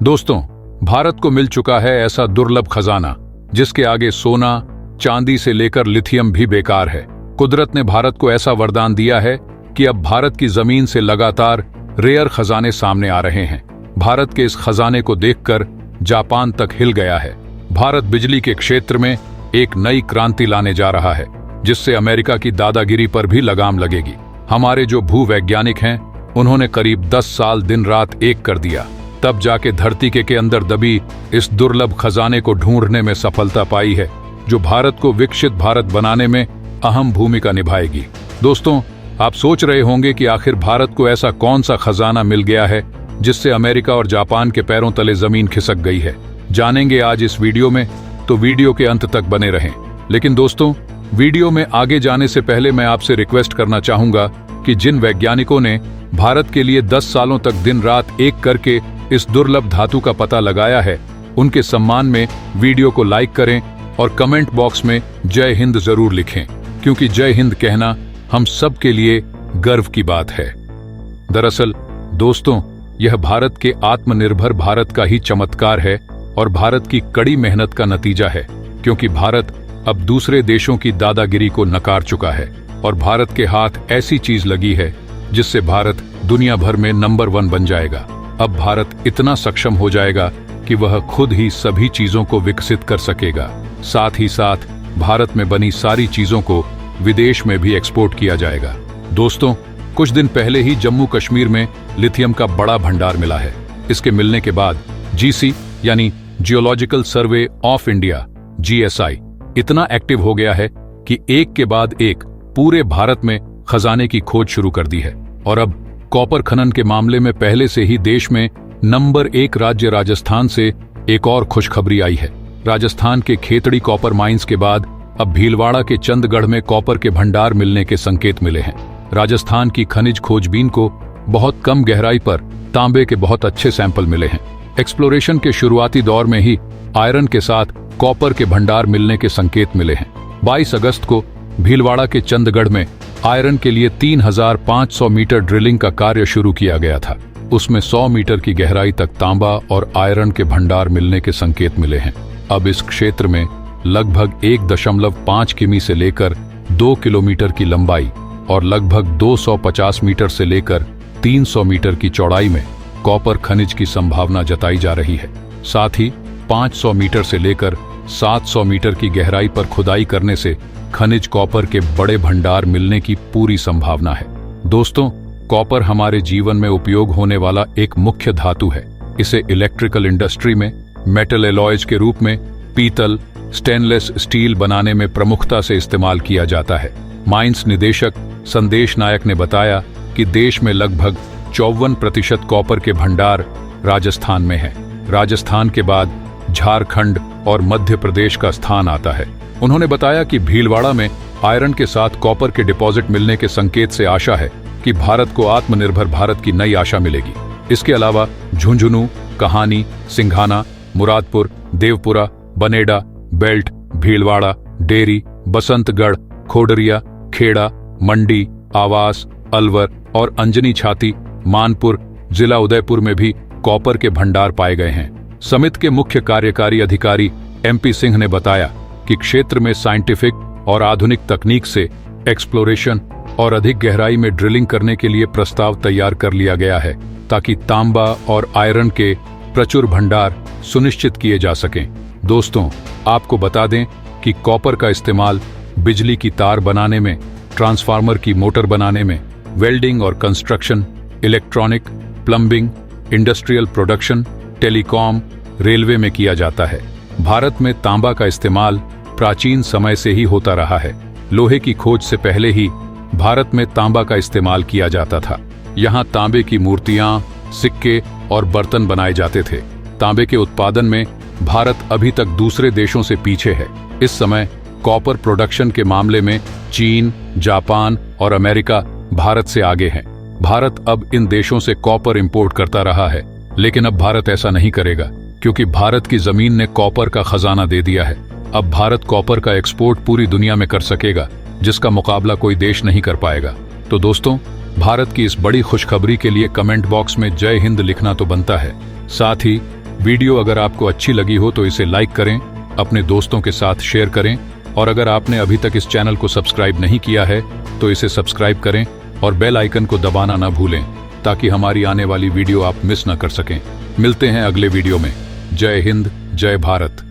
दोस्तों, भारत को मिल चुका है ऐसा दुर्लभ खजाना जिसके आगे सोना चांदी से लेकर लिथियम भी बेकार है। कुदरत ने भारत को ऐसा वरदान दिया है कि अब भारत की जमीन से लगातार रेयर खजाने सामने आ रहे हैं। भारत के इस खजाने को देखकर जापान तक हिल गया है। भारत बिजली के क्षेत्र में एक नई क्रांति लाने जा रहा है जिससे अमेरिका की दादागिरी पर भी लगाम लगेगी। हमारे जो भूवैज्ञानिक हैं उन्होंने करीब 10 साल दिन रात एक कर दिया, तब जाके धरती के अंदर दबी इस दुर्लभ खजाने को ढूंढने में सफलता पाई है जो भारत को विकसित भारत बनाने में अहम भूमिका निभाएगी। दोस्तों, आप सोच रहे होंगे कि आखिर भारत को ऐसा कौन सा खजाना मिल गया है जिससे अमेरिका और जापान के पैरों तले जमीन खिसक गई है। जानेंगे आज इस वीडियो में, तो वीडियो के अंत तक बने रहें। लेकिन दोस्तों, वीडियो में आगे जाने से पहले मैं आपसे रिक्वेस्ट करना चाहूंगा कि जिन वैज्ञानिकों ने भारत के लिए 10 सालों तक दिन रात एक करके इस दुर्लभ धातु का पता लगाया है, उनके सम्मान में वीडियो को लाइक करें और कमेंट बॉक्स में जय हिंद जरूर लिखें, क्योंकि जय हिंद कहना हम सब के लिए गर्व की बात है। दरअसल दोस्तों, यह भारत के आत्मनिर्भर भारत का ही चमत्कार है और भारत की कड़ी मेहनत का नतीजा है, क्योंकि भारत अब दूसरे देशों की दादागिरी को नकार चुका है और भारत के हाथ ऐसी चीज लगी है जिससे भारत दुनिया भर में नंबर 1 बन जाएगा। अब भारत इतना सक्षम हो जाएगा कि वह खुद ही सभी चीजों को विकसित कर सकेगा। साथ ही साथ भारत में बनी सारी चीजों को विदेश में भी एक्सपोर्ट किया जाएगा। दोस्तों, कुछ दिन पहले ही जम्मू कश्मीर में लिथियम का बड़ा भंडार मिला है। इसके मिलने के बाद जीसी यानी geological survey of India GSI इतना एक्टिव हो गया है कि एक के बाद एक पूरे भारत में खजाने की खोज शुरू कर दी है। और अब कॉपर खनन के मामले में पहले से ही देश में नंबर 1 राज्य राजस्थान से एक और खुशखबरी आई है। राजस्थान के खेतड़ी कॉपर माइंस के बाद अब भीलवाड़ा के चंदगढ़ में कॉपर के भंडार मिलने के संकेत मिले हैं। राजस्थान की खनिज खोजबीन को बहुत कम गहराई पर तांबे के बहुत अच्छे सैंपल मिले हैं। एक्सप्लोरेशन के शुरुआती दौर में ही आयरन के साथ कॉपर के भंडार मिलने के संकेत मिले हैं। 22 अगस्त को भीलवाड़ा के चंदगढ़ में आयरन के लिए 3500 मीटर ड्रिलिंग का कार्य शुरू किया गया था। उसमें 100 मीटर की गहराई तक तांबा और आयरन के भंडार मिलने के संकेत मिले हैं। अब इस क्षेत्र में लगभग 1.5 किमी से लेकर 2 किलोमीटर की लंबाई और लगभग 250 मीटर से लेकर 300 मीटर की चौड़ाई में कॉपर खनिज की संभावना जताई जा रही है। साथ ही 500 मीटर से लेकर 700 मीटर की गहराई पर खुदाई करने से खनिज कॉपर के बड़े भंडार मिलने की पूरी संभावना है। दोस्तों, कॉपर हमारे जीवन में उपयोग होने वाला एक मुख्य धातु है। इसे इलेक्ट्रिकल इंडस्ट्री में मेटल एलॉयज के रूप में पीतल, स्टेनलेस स्टील बनाने में प्रमुखता से इस्तेमाल किया जाता है। माइंस निदेशक संदेश नायक ने बताया कि देश में लगभग 54% कॉपर के भंडार राजस्थान में है। राजस्थान के बाद झारखंड और मध्य प्रदेश का स्थान आता है। उन्होंने बताया कि भीलवाड़ा में आयरन के साथ कॉपर के डिपॉजिट मिलने के संकेत से आशा है कि भारत को आत्मनिर्भर भारत की नई आशा मिलेगी। इसके अलावा झुंझुनू, कहानी, सिंघाना, मुरादपुर, देवपुरा, बनेडा, बेल्ट, भीलवाड़ा, डेरी, बसंतगढ़, खोडरिया, खेड़ा, मंडी, आवास, अलवर और अंजनी छाती, मानपुर, जिला उदयपुर में भी कॉपर के भंडार पाए गए हैं। समिति के मुख्य कार्यकारी अधिकारी MP सिंह ने बताया कि क्षेत्र में साइंटिफिक और आधुनिक तकनीक से एक्सप्लोरेशन और अधिक गहराई में ड्रिलिंग करने के लिए प्रस्ताव तैयार कर लिया गया है ताकि तांबा और आयरन के प्रचुर भंडार सुनिश्चित किए जा सकें। दोस्तों, आपको बता दें कि कॉपर का इस्तेमाल बिजली की तार बनाने में, ट्रांसफार्मर की मोटर बनाने में, वेल्डिंग और construction, electronic, plumbing, industrial production, telecom, railway में किया जाता है। भारत में तांबा का इस्तेमाल प्राचीन समय से ही होता रहा है। लोहे की खोज से पहले ही भारत में तांबा का इस्तेमाल किया जाता था। यहाँ तांबे की मूर्तियां, सिक्के और बर्तन बनाए जाते थे। तांबे के उत्पादन में भारत अभी तक दूसरे देशों से पीछे है। इस समय कॉपर प्रोडक्शन के मामले में चीन, जापान और अमेरिका भारत से आगे हैं। भारत अब इन देशों से कॉपर इंपोर्ट करता रहा है, लेकिन अब भारत ऐसा नहीं करेगा क्योंकि भारत की जमीन ने कॉपर का खजाना दे दिया है। अब भारत कॉपर का एक्सपोर्ट पूरी दुनिया में कर सकेगा, जिसका मुकाबला कोई देश नहीं कर पाएगा। तो दोस्तों, भारत की इस बड़ी खुशखबरी के लिए कमेंट बॉक्स में जय हिंद लिखना तो बनता है। साथ ही वीडियो अगर आपको अच्छी लगी हो तो इसे लाइक करें, अपने दोस्तों के साथ शेयर करें और अगर आपने अभी तक इस चैनल को सब्सक्राइब नहीं किया है तो इसे सब्सक्राइब करें और बेल आइकन को दबाना ना भूलें ताकि हमारी आने वाली वीडियो आप मिस ना कर सकें। मिलते हैं अगले वीडियो में। जय हिंद, जय भारत।